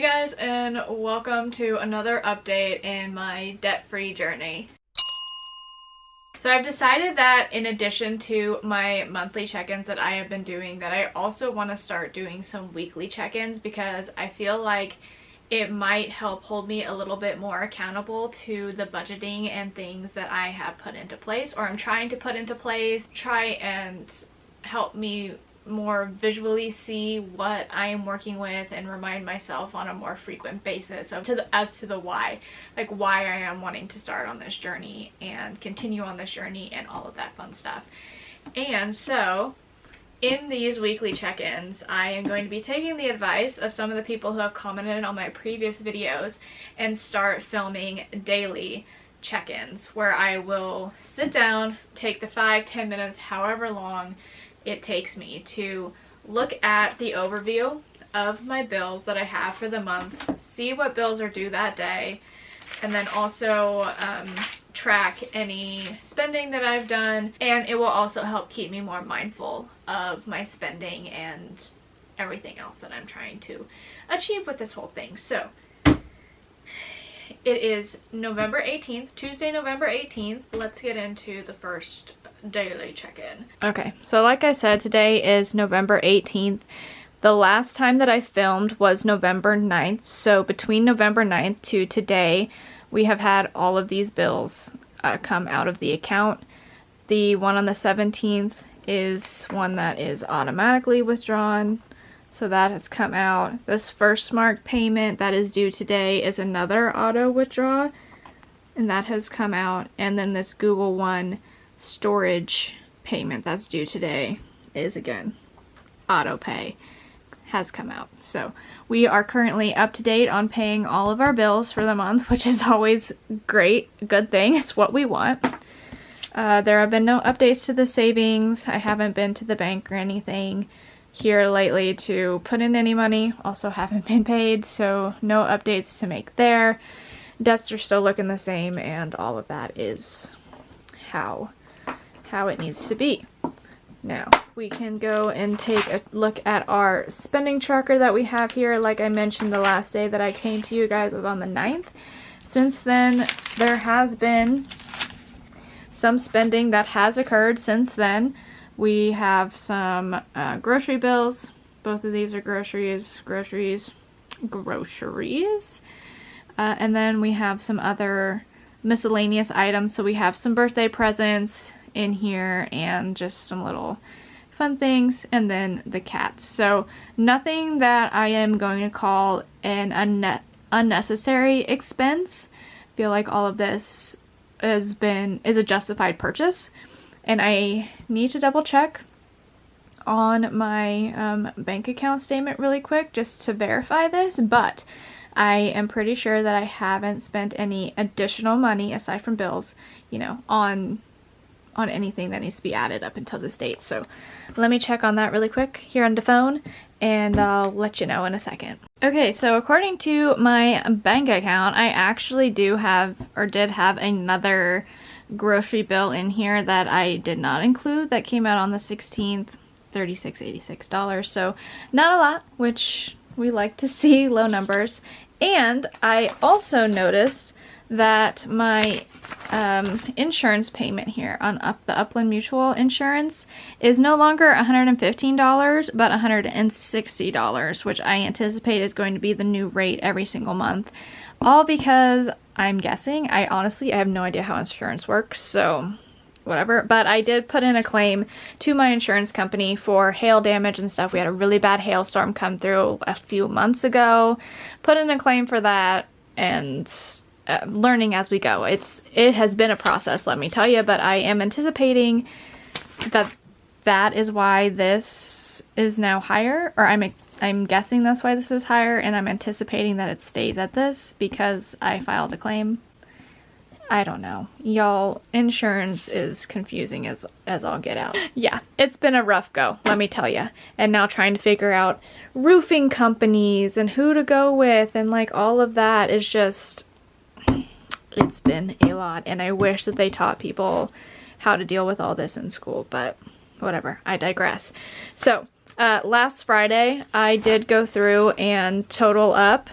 Hey guys, and welcome to another update in my debt-free journey. So I've decided that in addition to my monthly check-ins that I have been doing, that I also want to start doing some weekly check-ins because I feel like it might help hold me a little bit more accountable to the budgeting and things that I have put into place or I'm trying to put into place, try and help me more visually see what I am working with and remind myself on a more frequent basis of as to the why, like why I am wanting to start on this journey and continue on this journey and all of that fun stuff. And so in these weekly check-ins, I am going to be taking the advice of some of the people who have commented on my previous videos and start filming daily check-ins where I will sit down, take the 5-10 minutes, however long it takes me to look at the overview of my bills that I have for the month, see what bills are due that day, and then also track any spending that I've done, and it will also help keep me more mindful of my spending and everything else that I'm trying to achieve with this whole thing. So it is November 18th, Tuesday, November 18th. Let's get into the first daily check-in. Okay, so like I said, today is November 18th. The last time that I filmed was November 9th, so between November 9th to today, we have had all of these bills come out of the account. The one on the 17th is one that is automatically withdrawn, so that has come out. This First Mark payment that is due today is another auto withdraw, and that has come out. And then this Google One storage payment that's due today is again auto pay, has come out. So we are currently up to date on paying all of our bills for the month, which is always great, good thing. It's what we want. There have been no updates to the savings. I haven't been to the bank or anything here lately to put in any money. Also haven't been paid, so no updates to make there. Debts are still looking the same, and all of that is how it needs to be. Now we can go and take a look at our spending tracker that we have here. Like I mentioned, the last day that I came to you guys was on the 9th. Since then, there has been some spending that has occurred since then. We have some grocery bills. Both of these are groceries. And then we have some other miscellaneous items. So we have some birthday presents in here and just some little fun things, and then the cats. So nothing that I am going to call an unnecessary expense. I feel like all of this is a justified purchase, and I need to double check on my bank account statement really quick just to verify this, but I am pretty sure that I haven't spent any additional money aside from bills, you know, on anything that needs to be added up until this date. So let me check on that really quick here on the phone, and I'll let you know in a second. Okay, so according to my bank account, I actually did have another grocery bill in here that I did not include that came out on the 16th, $36.86. So not a lot, which we like to see, low numbers. And I also noticed that my insurance payment here on the Upland Mutual insurance is no longer $115 but $160, which I anticipate is going to be the new rate every single month, all because I'm guessing. I have no idea how insurance works, so whatever. But I did put in a claim to my insurance company for hail damage and stuff. We had a really bad hailstorm come through a few months ago. Put in a claim for that, and learning as we go. It has been a process, let me tell you, but I am anticipating that is why this is now higher, or I'm guessing that's why this is higher, and I'm anticipating that it stays at this because I filed a claim. I don't know. Y'all, insurance is confusing as all get out. Yeah, it's been a rough go, let me tell you. And now trying to figure out roofing companies and who to go with and like all of that is just, it's been a lot, and I wish that they taught people how to deal with all this in school, but whatever, I digress. So last Friday I did go through and total up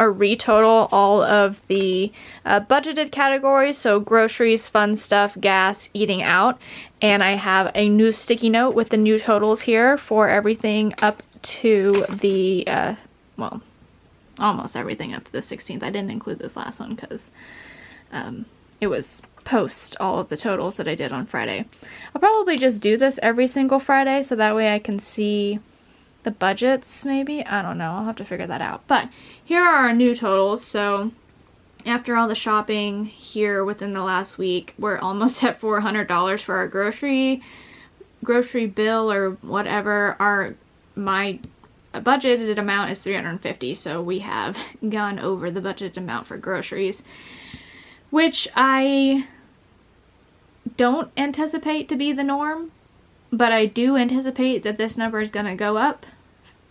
or retotal all of the budgeted categories, so groceries, fun stuff, gas, eating out, and I have a new sticky note with the new totals here for everything up to the, well, almost everything up to the 16th. I didn't include this last one because it was post all of the totals that I did on Friday. I'll probably just do this every single Friday so that way I can see the budgets, maybe? I don't know. I'll have to figure that out. But here are our new totals. So after all the shopping here within the last week, we're almost at $400 for our grocery bill or whatever. My budgeted amount is $350, so we have gone over the budgeted amount for groceries, which I don't anticipate to be the norm, but I do anticipate that this number is going to go up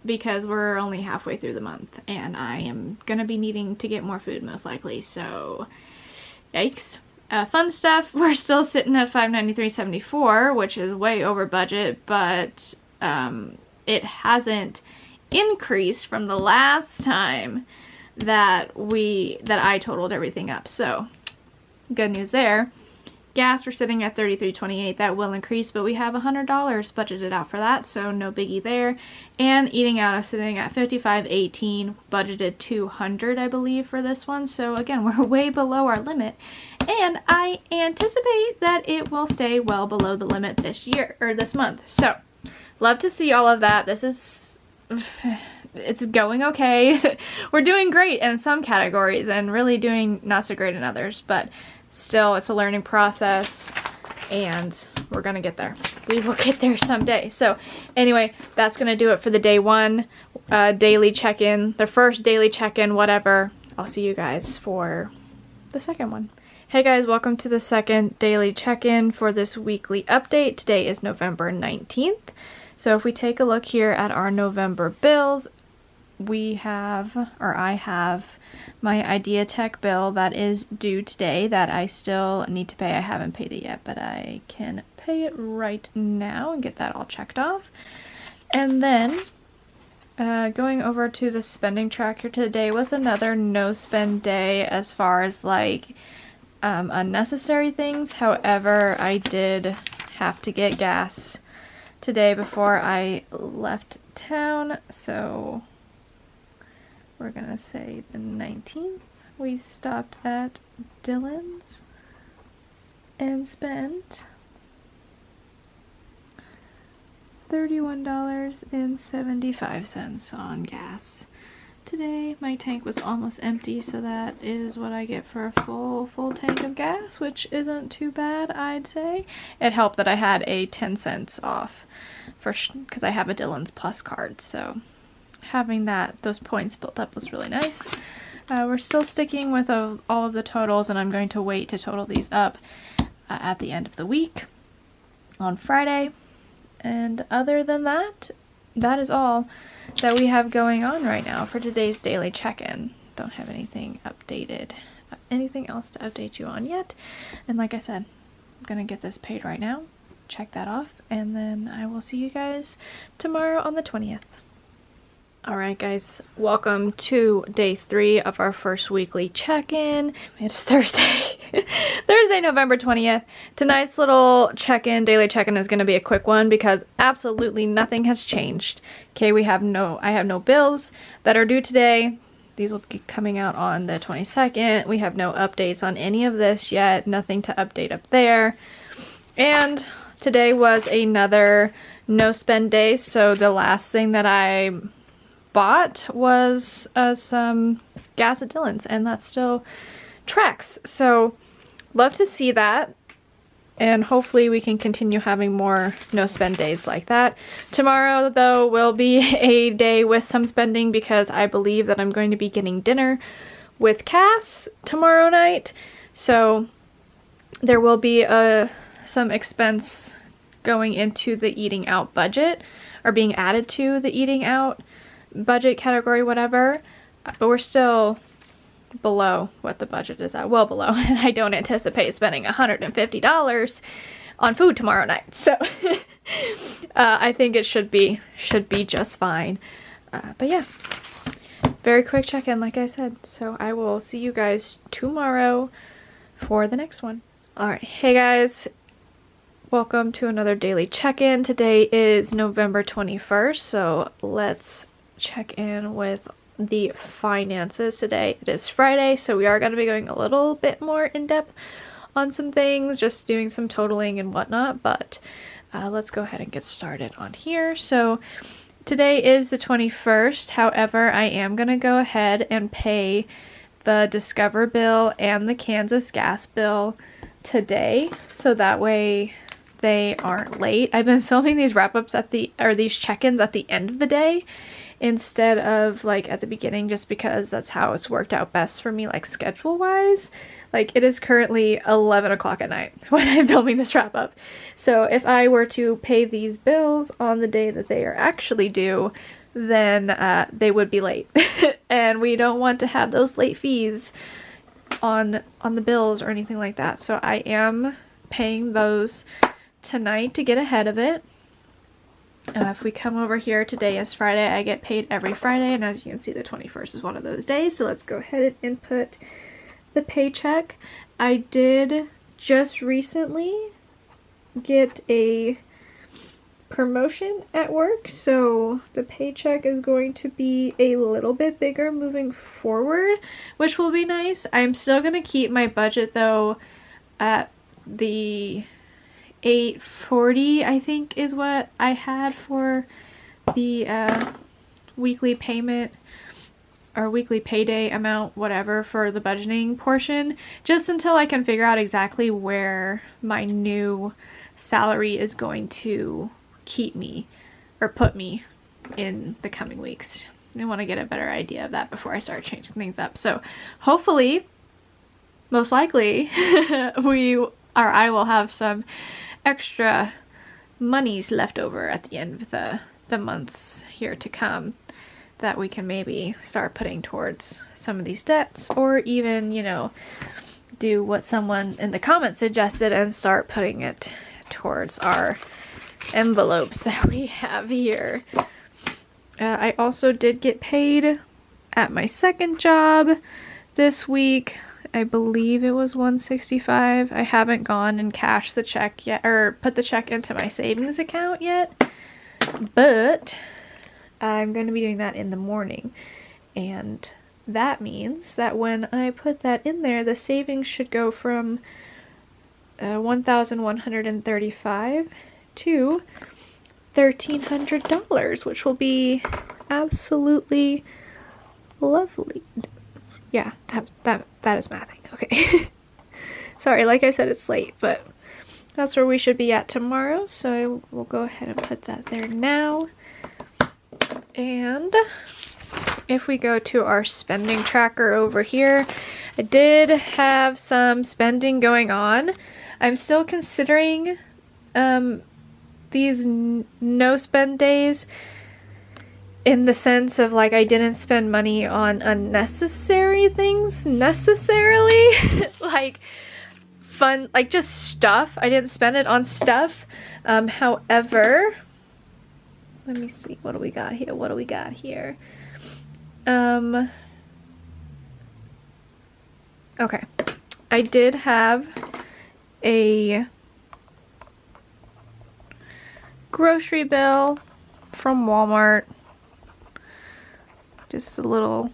because we're only halfway through the month and I am going to be needing to get more food most likely, so yikes. Fun stuff, we're still sitting at $593.74, which is way over budget, but it hasn't increased from the last time that I totaled everything up, so good news there. Gas, we're sitting at $33.28. That will increase, but we have $100 budgeted out for that, so no biggie there. And eating out, I'm sitting at $55.18, budgeted $200, I believe, for this one. So again, we're way below our limit, and I anticipate that it will stay well below the limit this year or this month. So love to see all of that. This is, it's going okay. We're doing great in some categories and really doing not so great in others, but still, it's a learning process and we're gonna get there. We will get there someday. So anyway, that's gonna do it for the day one daily check-in, the first daily check-in, whatever. I'll see you guys for the second one. Hey guys, welcome to the second daily check-in for this weekly update. Today is November 19th. So if we take a look here at our November bills, I have my Ideatech bill that is due today that I still need to pay. I haven't paid it yet, but I can pay it right now and get that all checked off. And then going over to the spending tracker today was another no spend day as far as like unnecessary things. However, I did have to get gas today before I left town, so we're gonna say the 19th. We stopped at Dillon's and spent $31.75 on gas. Today my tank was almost empty, so that is what I get for a full tank of gas, which isn't too bad, I'd say. It helped that I had a 10 cents off because I have a Dillon's Plus card, so having those points built up was really nice. We're still sticking with all of the totals, and I'm going to wait to total these up at the end of the week on Friday. And other than that, that is all that we have going on right now for today's daily check-in. Don't have anything else to update you on yet. And like I said, I'm gonna get this paid right now, check that off, and then I will see you guys tomorrow on the 20th. Alright guys, welcome to day 3 of our first weekly check-in. It's Thursday. Thursday, November 20th. Tonight's little check-in, daily check-in is going to be a quick one because absolutely nothing has changed. Okay, I have no bills that are due today. These will be coming out on the 22nd. We have no updates on any of this yet. Nothing to update up there. And today was another no spend day, so the last thing that I bought was some gas at Dillon's, and that still tracks. So love to see that, and hopefully we can continue having more no spend days like that. Tomorrow though will be a day with some spending because I believe that I'm going to be getting dinner with Cass tomorrow night, so there will be some expense going into the eating out budget, or being added to the eating out budget category, whatever, but we're still below what the budget is at, well below, and I don't anticipate spending $150 on food tomorrow night, so I think it should be just fine. But yeah, very quick check-in, like I said. So I will see you guys tomorrow for the next one. Alright, hey guys. Welcome to another daily check-in. Today is November 21st, so let's check in with the finances today. It is Friday, so we are going to be going a little bit more in-depth on some things, just doing some totaling and whatnot, but let's go ahead and get started on here. So today is the 21st, however, I am going to go ahead and pay the Discover bill and the Kansas gas bill today, so that way they aren't late. I've been filming these wrap-ups these check-ins at the end of the day instead of like at the beginning, just because that's how it's worked out best for me, like schedule wise. Like it is currently 11 o'clock at night when I'm filming this wrap-up. So if I were to pay these bills on the day that they are actually due, then they would be late. And we don't want to have those late fees on the bills or anything like that. So I am paying those tonight to get ahead of it. If we come over here, today is Friday. I get paid every Friday, and as you can see, the 21st is one of those days. So let's go ahead and input the paycheck. I did just recently get a promotion at work, so the paycheck is going to be a little bit bigger moving forward, which will be nice. I'm still going to keep my budget though at the $840, I think is what I had for the weekly payment or weekly payday amount, whatever, for the budgeting portion, just until I can figure out exactly where my new salary is going to keep me or put me in the coming weeks. I want to get a better idea of that before I start changing things up. So hopefully, most likely, I will have some extra monies left over at the end of the months here to come that we can maybe start putting towards some of these debts, or even, you know, do what someone in the comments suggested and start putting it towards our envelopes that we have here. I also did get paid at my second job this week. I believe it was $165. I haven't gone and cashed the check yet, or put the check into my savings account yet, but I'm going to be doing that in the morning, and that means that when I put that in there, the savings should go from $1,135 to $1,300, which will be absolutely lovely. Yeah, that is mathing. Okay. Sorry, like I said, it's late, but that's where we should be at tomorrow. So we'll go ahead and put that there now. And if we go to our spending tracker over here, I did have some spending going on. I'm still considering these no spend days, in the sense of like I didn't spend money on unnecessary things necessarily. Like fun, like just stuff. I didn't spend it on stuff. However, let me see, what do we got here? What do we got here? Okay. I did have a grocery bill from Walmart. Just a little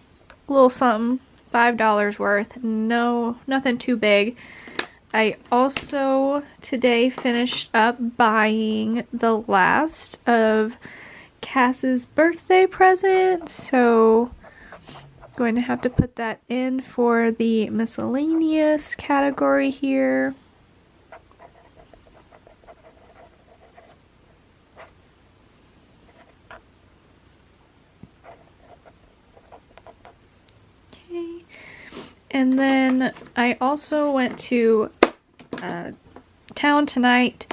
something, $5 worth. No, nothing too big. I also today finished up buying the last of Cass's birthday present, so I'm going to have to put that in for the miscellaneous category here. And then I also went to town tonight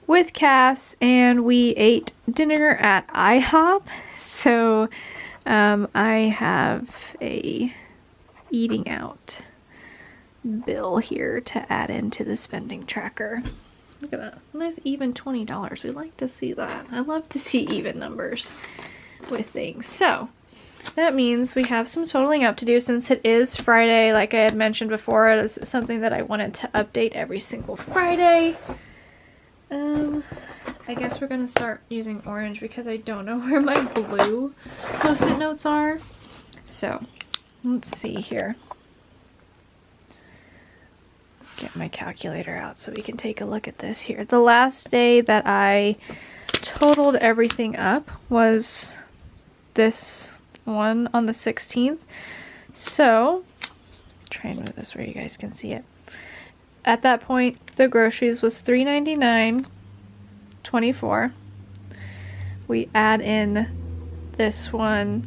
with Cass, and we ate dinner at IHOP. So I have a eating out bill here to add into the spending tracker. Look at that. Nice even $20. We like to see that. I love to see even numbers with things. So that means we have some totaling up to do since it is Friday. Like I had mentioned before, it is something that I wanted to update every single Friday. I guess we're gonna start using orange because I don't know where my blue post-it notes are. So let's see here. Get my calculator out so we can take a look at this here. The last day that I totaled everything up was this one on the 16th. So try and move this where you guys can see it. At that point, the groceries was $3.99.24. We add in this one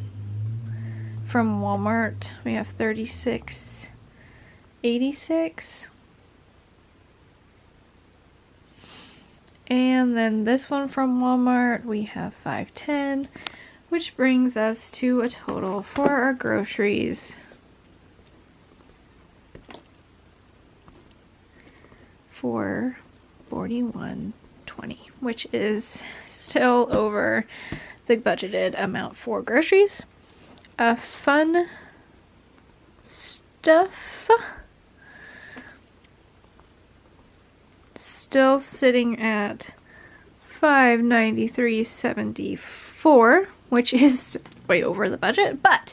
from Walmart. We have $36.86. And then this one from Walmart, we have $5.10, which brings us to a total for our groceries for $41.20, which is still over the budgeted amount for groceries. Fun stuff. Still sitting at $593.74, which is way over the budget, but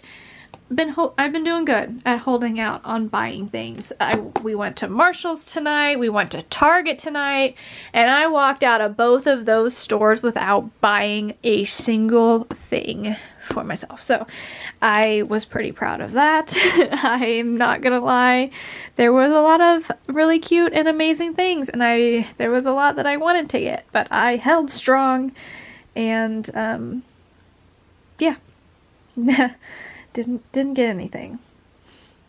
I've been doing good at holding out on buying things. We went to Marshall's tonight, we went to Target tonight, and I walked out of both of those stores without buying a single thing for myself. So I was pretty proud of that. I'm not gonna lie. There was a lot of really cute and amazing things, and there was a lot that I wanted to get, but I held strong and yeah. Didn't get anything.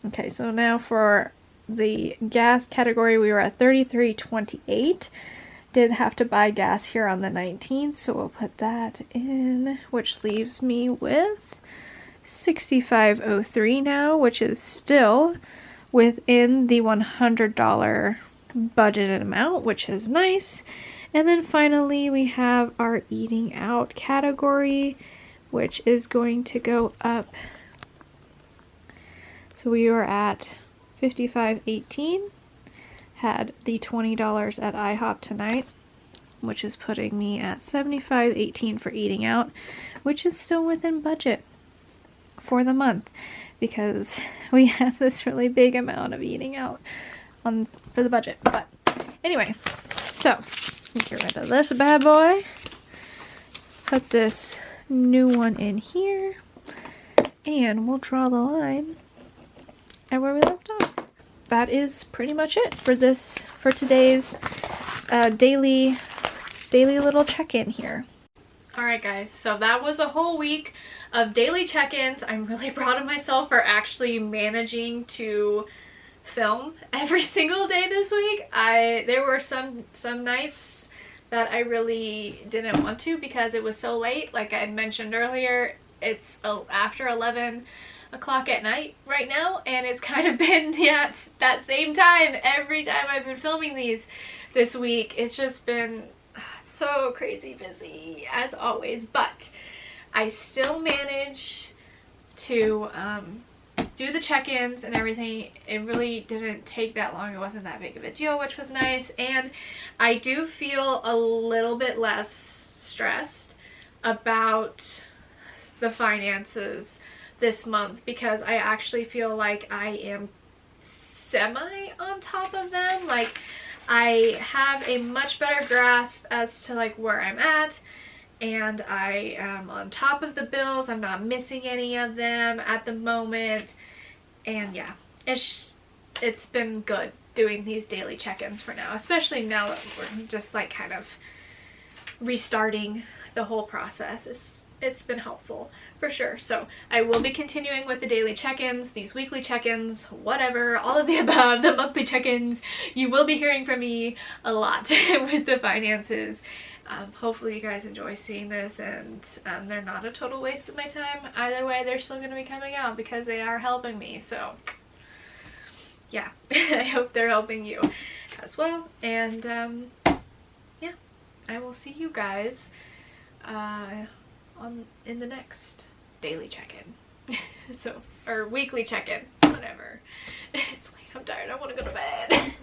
Okay, so now for the gas category, we were at $33.28. Did have to buy gas here on the 19th, so we'll put that in, which leaves me with $65.03 now, which is still within the $100 budgeted amount, which is nice. And then finally we have our eating out category, which is going to go up. So we were at $55.18, had the $20 at IHOP tonight, which is putting me at $75.18 for eating out, which is still within budget for the month because we have this really big amount of eating out for the budget. But anyway, so get rid of this bad boy, put this new one in here, and we'll draw the line at where we left off. That is pretty much it for today's daily little check-in here. Alright guys, so that was a whole week of daily check-ins. I'm really proud of myself for actually managing to film every single day this week. There were some nights that I really didn't want to because it was so late. Like I had mentioned earlier, it's after 11 o'clock at night right now, and it's kind of been that same time every time I've been filming these this week. It's just been so crazy busy as always, but I still managed to do the check-ins and everything. It really didn't take that long. It wasn't that big of a deal, which was nice, and I do feel a little bit less stressed about the finances this month because I actually feel like I am semi on top of them. Like I have a much better grasp as to like where I'm at, and I am on top of the bills. I'm not missing any of them at the moment, and yeah, it's been good doing these daily check-ins for now, especially now that we're just like kind of restarting the whole process. It's been helpful for sure. So I will be continuing with the daily check-ins, these weekly check-ins, whatever, all of the above, the monthly check-ins. You will be hearing from me a lot with the finances. Hopefully you guys enjoy seeing this, and they're not a total waste of my time. Either way, they're still going to be coming out because they are helping me. So yeah, I hope they're helping you as well. And yeah, I will see you guys in the next daily check-in. So, or weekly check-in, whatever. It's late, I'm tired, I want to go to bed.